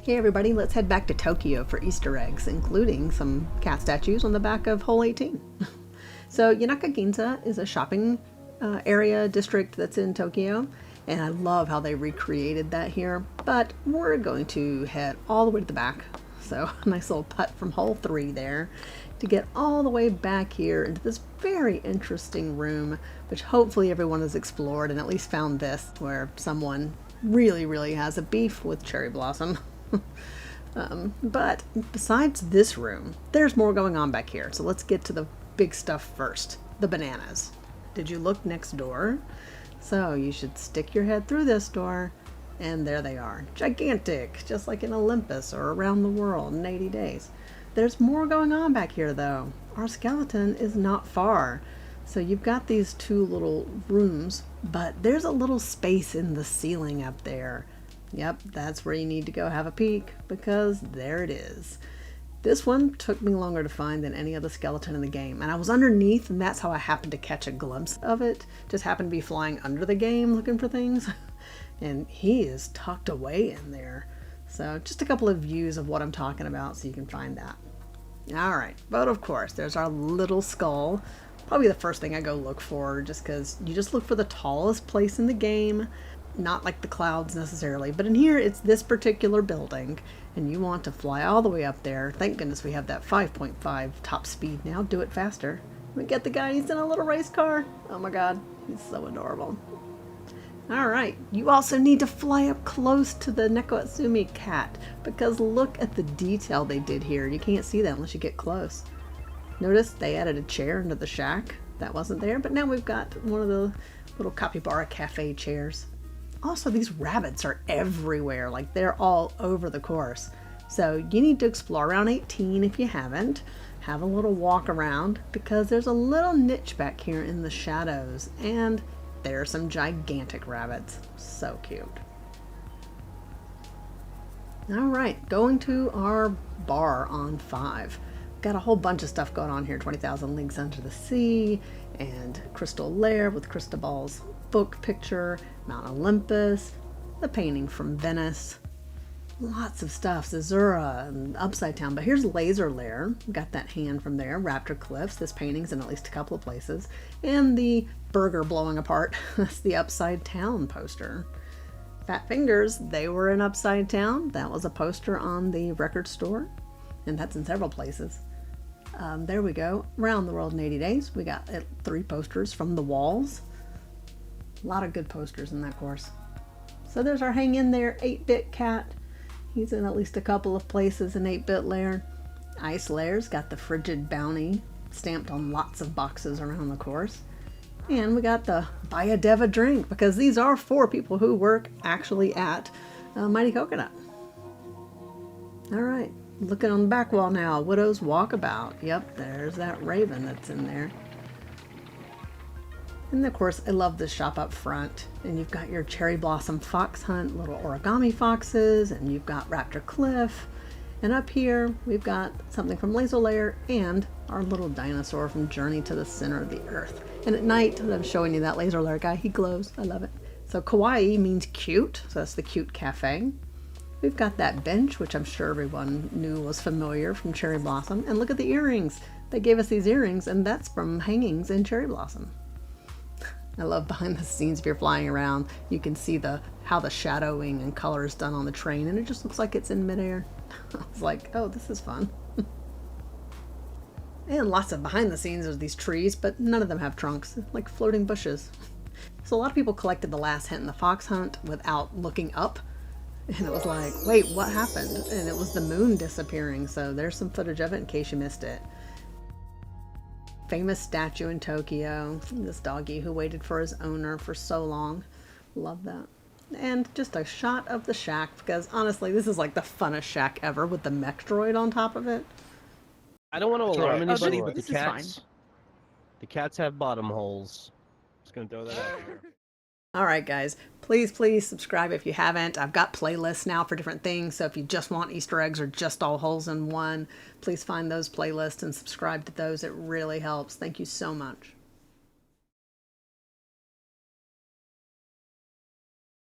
Hey everybody, let's head back to Tokyo for Easter eggs, including some cat statues on the back of hole 18. So Yanaka Ginza is a shopping area district that's in Tokyo, and I love how they recreated that here, but we're going to head all the way to the back. So a nice little putt from hole 3 there to get all the way back here into this very interesting room, which hopefully everyone has explored and at least found this, where someone really has a beef with Cherry Blossom. But besides this room, there's more going on back here. So let's get to the big stuff first. The bananas. Did you look next door? So you should stick your head through this door, and there they are. Gigantic, just like in Olympus or around the world in 80 days. There's more going on back here though. Our skeleton is not far. So you've got these two little rooms, but there's a little space in the ceiling up there. Yep, that's where you need to go have a peek, because there it is. This one took me longer to find than any other skeleton in the game, and I was underneath, and that's how I happened to catch a glimpse of it. Just happened to be flying under the game looking for things, and he is tucked away in there. So just a couple of views of what I'm talking about so you can find that. Alright, but of course, there's our little skull. Probably the first thing I go look for, just because you just look for the tallest place in the game. Not like the clouds necessarily, but in here it's this particular building, and you want to fly all the way up there. Thank goodness we have that 5.5 top speed now. Do it faster. We get the guy, he's in a little race car. Oh my god, he's so adorable. Alright, you also need to fly up close to the Neko Atsumi cat, because look at the detail they did here. You can't see that unless you get close. Notice they added a chair into the shack. That wasn't there, but now we've got one of the little capybara cafe chairs. Also, these rabbits are everywhere, like they're all over the course. So you need to explore around 18 if you haven't. Have a little walk around, because there's a little niche back here in the shadows, and there are some gigantic rabbits. So cute. Alright, going to our bar on 5. Got a whole bunch of stuff going on here. 20,000 Leagues Under the Sea, and Crystal Lair with Cristobal's book picture, Mount Olympus, the painting from Venice, lots of stuff, Zazura and Upside Down. But here's Laser Lair, got that hand from there, Raptor Cliffs, this painting's in at least a couple of places, and the burger blowing apart, that's the Upside Down poster. Fat Fingers, they were in Upside Down, that was a poster on the record store, and that's in several places. There we go, Around the World in 80 Days, we got 3 posters from the walls. A lot of good posters in that course. So there's our hang in there 8-bit cat. He's in at least a couple of places in 8-bit lair. Ice Lair's got the Frigid Bounty stamped on lots of boxes around the course. And we got the Buy a Dev a Drink, because these are for people who work actually at Mighty Coconut. Alright, looking on the back wall now, Widow's Walkabout. Yep, there's that raven that's in there. And of course, I love this shop up front. And you've got your Cherry Blossom Fox Hunt, little origami foxes, and you've got Raptor Cliff. And up here, we've got something from Laser Lair and our little dinosaur from Journey to the Center of the Earth. And at night, I'm showing you that Laser Lair guy. He glows. I love it. So kawaii means cute. So that's the cute cafe. We've got that bench, which I'm sure everyone knew was familiar from Cherry Blossom. And look at the earrings. They gave us these earrings, and that's from hangings in Cherry Blossom. I love behind the scenes if you're flying around. You can see how the shadowing and color is done on the train, and it just looks like it's in midair. I was like, oh, this is fun. And lots of behind the scenes of these trees, but none of them have trunks, like floating bushes. So a lot of people collected the last hint in the fox hunt without looking up. And it was like, wait, what happened? And it was the moon disappearing. So there's some footage of it in case you missed it. Famous statue in Tokyo. This doggy who waited for his owner for so long. Love that. And just a shot of the shack, because honestly, this is like the funnest shack ever with the mech droid on top of it. I don't want to alarm anybody, but the cats have bottom holes. Just gonna throw that out there. Alright guys, please subscribe if you haven't. I've got playlists now for different things, so if you just want Easter eggs or just all holes in one, please find those playlists and subscribe to those. It really helps. Thank you so much.